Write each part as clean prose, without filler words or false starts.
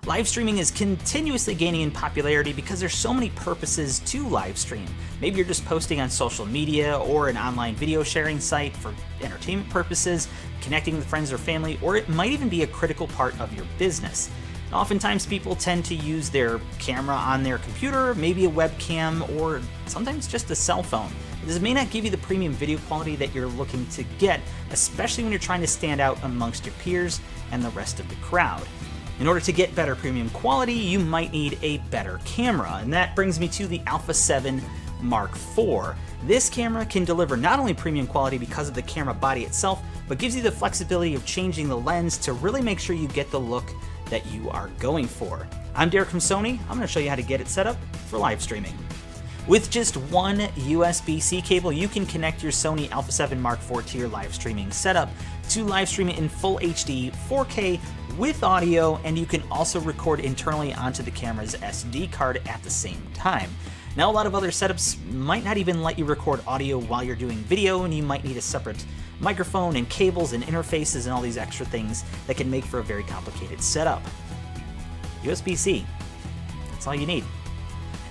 Live streaming is continuously gaining in popularity because there's so many purposes to live stream. Maybe you're just posting on social media or an online video sharing site for entertainment purposes, connecting with friends or family, or it might even be a critical part of your business. Oftentimes people tend to use their camera on their computer, maybe a webcam, or sometimes just a cell phone. This may not give you the premium video quality that you're looking to get, especially when you're trying to stand out amongst your peers and the rest of the crowd. In order to get better premium quality, you might need a better camera, and that brings me to the Alpha 7 Mark IV. This camera can deliver not only premium quality because of the camera body itself, but gives you the flexibility of changing the lens to really make sure you get the look that you are going for. I'm Derek from Sony. I'm going to show you how to get it set up for live streaming. With just one USB-C cable, you can connect your Sony Alpha 7 Mark IV to your live streaming setup to live stream it in full HD 4K with audio, and you can also record internally onto the camera's SD card at the same time. Now, a lot of other setups might not even let you record audio while you're doing video, and you might need a separate microphone and cables and interfaces and all these extra things that can make for a very complicated setup. USB-C, that's all you need.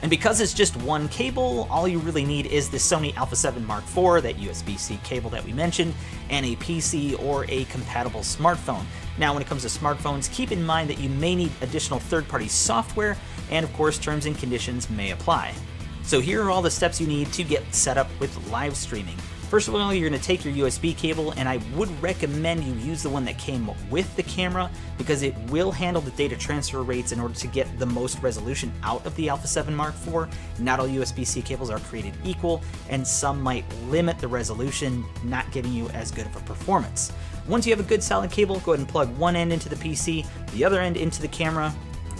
And because it's just one cable, all you really need is the Sony Alpha 7 Mark IV, that USB-C cable that we mentioned, and a PC or a compatible smartphone. Now, when it comes to smartphones, keep in mind that you may need additional third-party software, and of course, terms and conditions may apply. So here are all the steps you need to get set up with live streaming. First of all, you're going to take your USB cable, and I would recommend you use the one that came with the camera because it will handle the data transfer rates in order to get the most resolution out of the Alpha 7 Mark IV. Not all USB-C cables are created equal, and some might limit the resolution, not giving you as good of a performance. Once you have a good solid cable, go ahead and plug one end into the PC, the other end into the camera.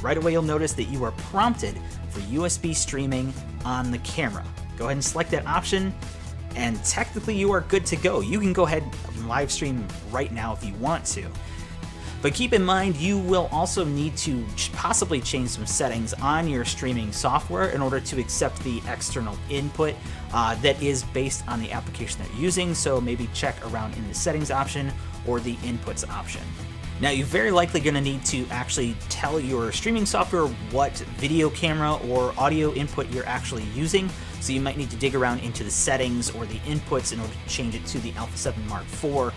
Right away, you'll notice that you are prompted for USB streaming on the camera. Go ahead and select that option, and technically you are good to go. You can go ahead and live stream right now if you want to. But keep in mind, you will also need to possibly change some settings on your streaming software in order to accept the external input that is based on the application that you're using. So maybe check around in the settings option or the inputs option. Now, you're very likely going to need to actually tell your streaming software what video camera or audio input you're actually using. So you might need to dig around into the settings or the inputs in order to change it to the Alpha 7 Mark IV.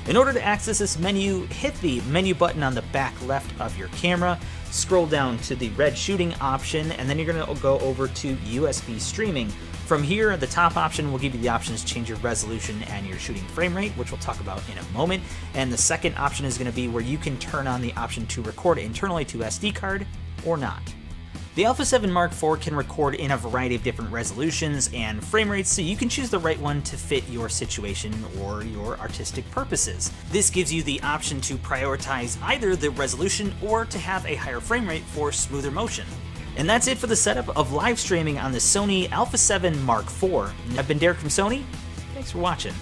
In order to access this menu, hit the menu button on the back left of your camera, scroll down to the red shooting option, and then you're going to go over to USB streaming. From here, the top option will give you the options to change your resolution and your shooting frame rate, which we'll talk about in a moment. And the second option is going to be where you can turn on the option to record internally to SD card or not. The Alpha 7 Mark IV can record in a variety of different resolutions and frame rates, so you can choose the right one to fit your situation or your artistic purposes. This gives you the option to prioritize either the resolution or to have a higher frame rate for smoother motion. And that's it for the setup of live streaming on the Sony Alpha 7 Mark IV. I've been Derek from Sony. Thanks for watching.